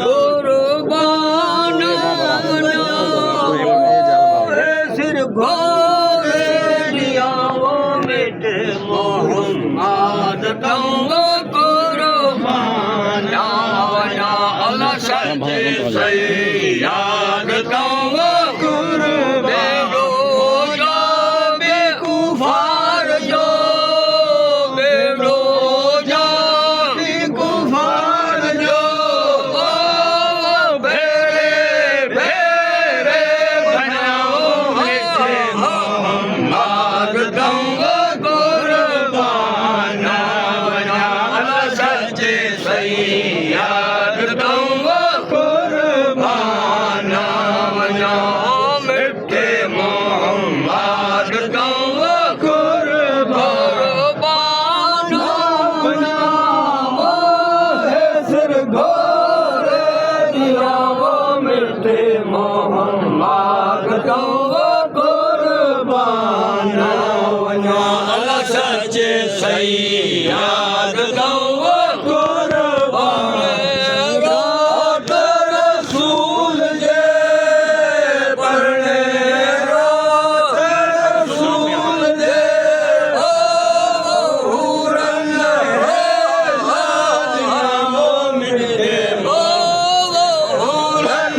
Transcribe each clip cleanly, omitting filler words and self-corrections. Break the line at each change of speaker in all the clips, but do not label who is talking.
कुर्बान सिर घोरे दिया वो मिट मोहम्मद तंग कुर्बान अल्लाह सच्चे सैयद तंग सैयद कुर्बान रात रसूल जे पढ़ने रात रसूल जे हुरन वो मिटे हुरन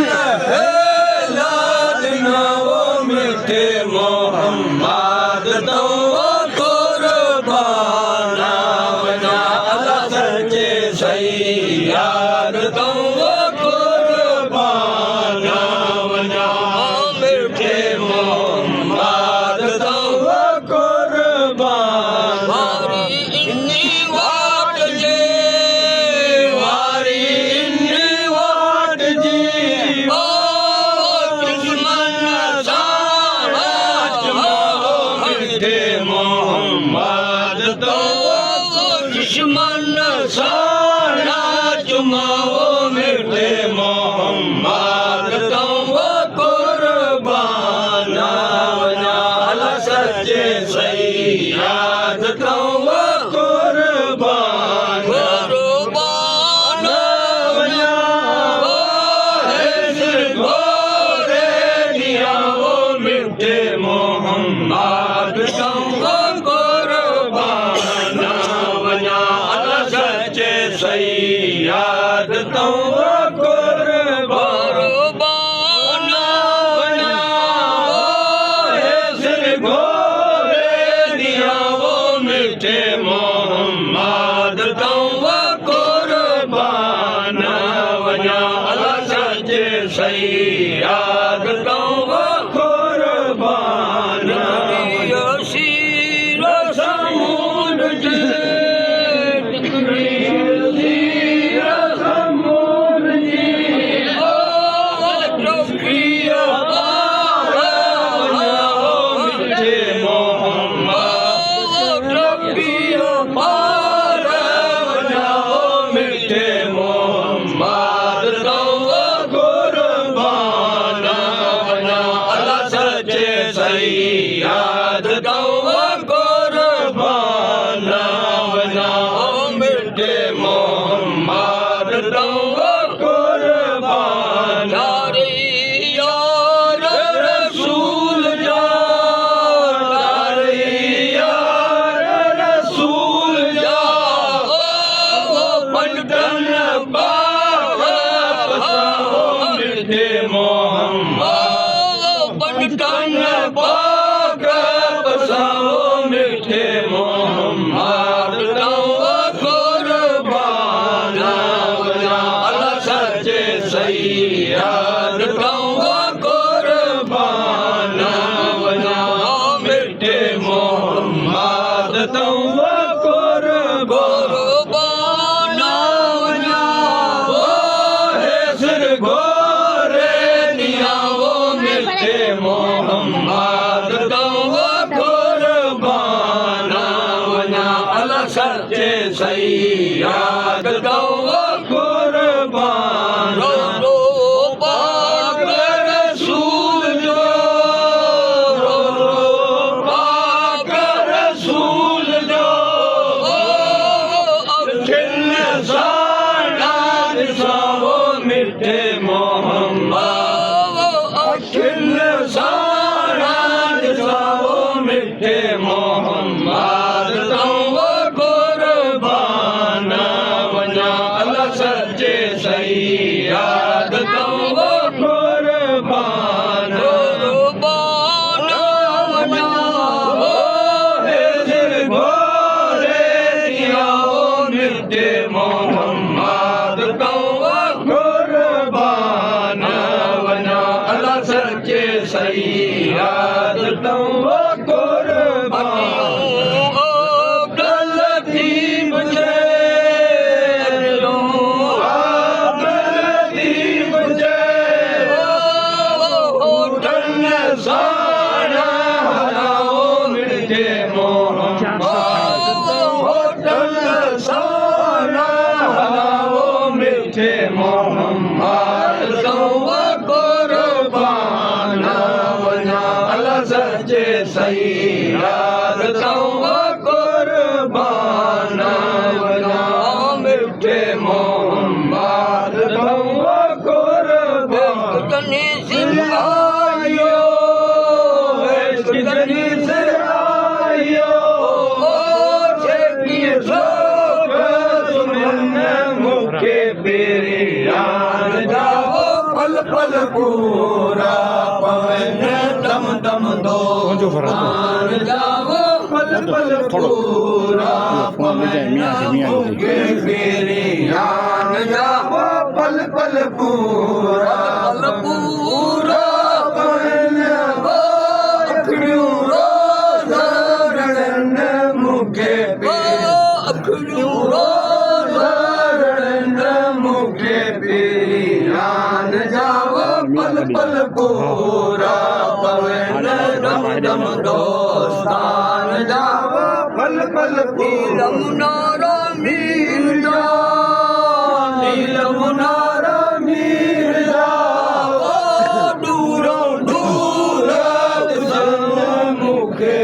लादना वो मिटे मोहम्मद तो सैयद तंग कुर्बान मिठे मोहम्मद तंग कुर्बान वारी इन्नी वाट जी वारी इन्नी वाट जी दुश्मन सारा जमाओ मिठे मोहम्मद तंग दुश्मन सारा जुमाओ मिटे मोहम्मद तंग कुर्बान अल्लाह सच्चे सैयद तंग कुर्बान कुर्बान घोरे दिया वो मिटे मोहम्मद तंग कुर्बान अल्लाह सच्चे सैयद तंग कुर्बान सिर घोरे दिया वो मिठे मोहम्मद तंग कुर्बान अल्लाह सच्चे सैयद तंग कुर्बान शीर समुद्र सैयद तंग कुर्बान मिटे मोहम्मद तंग कुर्बान यार रसूल जा यार रसूल जा पलटन मिटे मोहम्मद पलटन मिठे मोहम्मद तंग कुर्बान अल्लाह सच्चे सैयद तंग कुर्बान मिठे मोहम्मद तंग कुर्बान सिर घोरे दिया वो मिठे मोहम्मद तंग सच्चे सैयद तंग कुर्बान मिठे मोहम्मद अखिल सारा दिसाओ मिठे मोहम्मद तव्हां कुर्बान वञा अल्लाह सच्चे सैयद तव्हां कुर्बान वञा ओ हिज़्र घोरे दियाओ मिठे मोहम्मद तव्हां कुर्बान वञा अल्लाह सच्चे सैयद तव्हां कुर्बान गलती मुझे सारा हलाओ मिठे मोहम्मद सारा हलाओ मिठे मोहम्मद तव्हां कुर्बान वञा अल्लाह सच्चे सैयद तव्हां कुर्बान वञा मिठे मोहम्मद तव्हां कुर्बान कितनी से आयो मुखे पेरियान जाओ पल पल पूरा पवन दम दम दो जाओ पल पल पूरा पवन मुखे पेरियान जाओ पल पल पूरा पूरा पवन मुखे मुखे पेरियान जाओ पल पल पूरा पवन दम दम दोस्तान जाओ पल पल नीलम नारा मीर जा नीलम नारा मीर जाओ दूरों दूर मुखे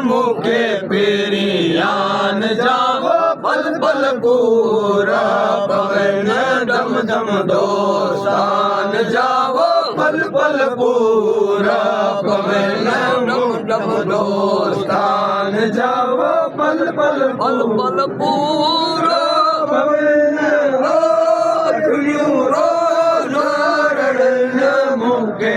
मुखे पेरियान जाओ पल पल पूरा पवन दम दम दोस्तान जाओ पल पल पूरा पवन दम दम दोस्तान जाओ पल पल पल पल पूरा पवन मुखे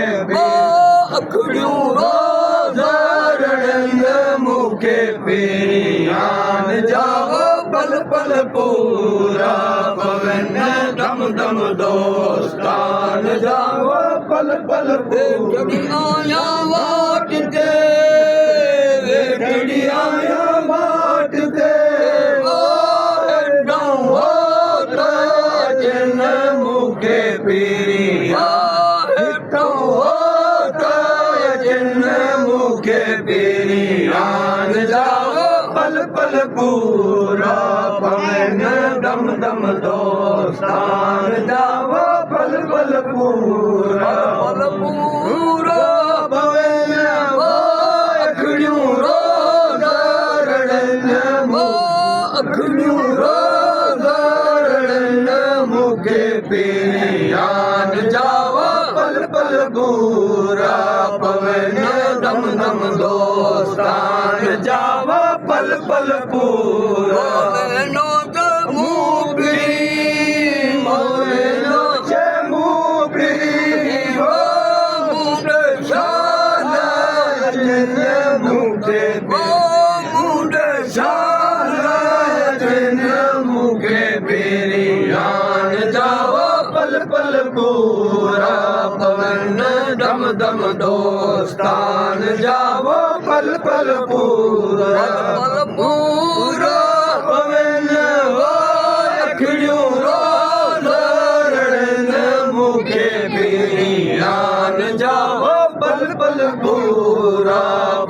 मुखे पेरियान जाओ पल पल पूरा पवन दम दम दोस्तान जाओ पल पल आया वाट दे आया वाट दे जिन मुखे जिन मुखे पेरियान जाओ पल पल पूरा पवन दम दम दोस्तान जाओ पल पल पूरा पल पूरा पवन अखड़ियूं रोज़ारड़न अखड़ियूं रोज़ारड़न मुखे पेरियान जाओ पल पल पूरा पवन दम दम दोस्तान जाओ पल पल पूरा नो मुबरी मौनो चे मुबरी मुंड शाला जिन मुखे मुंड शाला जिन मुखे पेरियान जाओ पल पल पूरा पवन दम दम दोस्तान जाओ पल पल पूरा पल पूरा पवन अखड़ियूं रोज़ारड़न मुखे पेरियान जाओ पल पल पूरा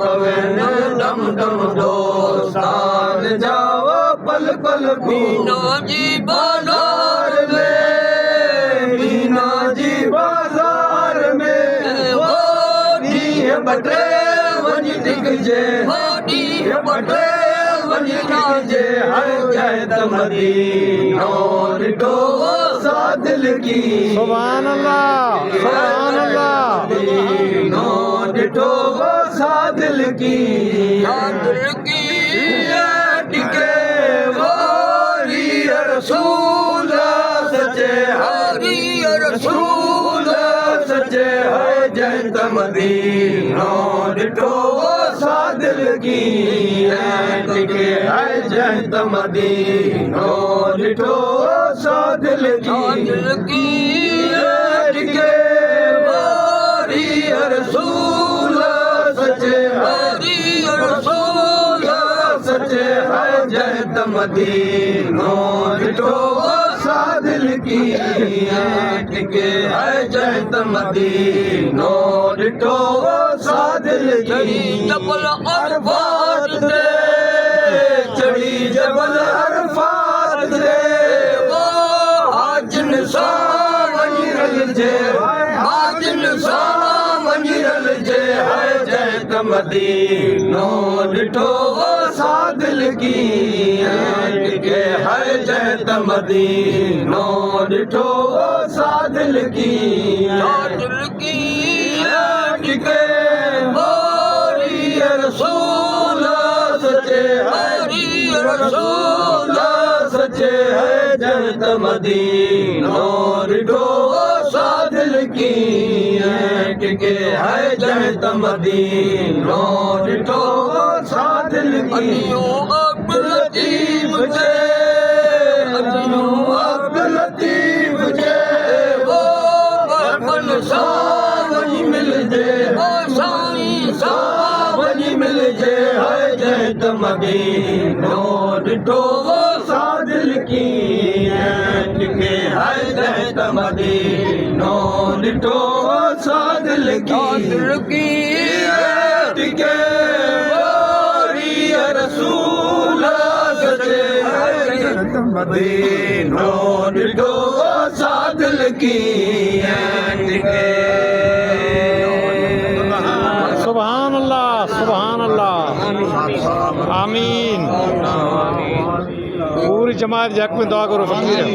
पवन दम दम दोस्तान जाओ पल पल मीना जी बाजार में मीना जी बाजार में बटे वञी डिगजे बटे वञी डिगजे हर जय दम मदीनो ॾिठो सादिल की
सुभान अल्लाह सुभान अल्लाह
मदीनो ॾिठो सादिल की टिके वारी रसूल सचे हरी रसूल सचे है जंत मदीनो ॾिठो सादिल की टिके है जंत मदीनो ॾिठो सादिल की टिके वारी रसूल सचे हरी रसूल सचे है जंत मदीनो ॾिठो सादिल की टिके है जंत मदीनो ॾिठो सादिल की जबल अरफात ते चढ़ी जबल अरफात ते वो हाजन सा वञी रलजे हाजन सा वञी रलजे है जंत मदीनो ॾिठो सादिल की टिके है जंत मदीनो ॾिठो सादिल की टिके वारी रसूल सचे हरी रसूल सचे है जंत मदीनो ॾिठो सादिल की टिके है जंत मदीनो ॾिठो सादिल की अब्दुल लतीफ जे अब्दुल लतीफ जे वो बरपन सा वही मिल जे ओ साईं सा वही मिल जे है जंत मदीनो ॾिठो सादिल की टिके है जंत मदीनो ॾिठो सादिल की टिके वारी रसूल सचे जंत मदीनो ॾिठो सादिल की टिके
सुभान अल्लाह आमीन पूरी जमात जग में दुआ करो फकीर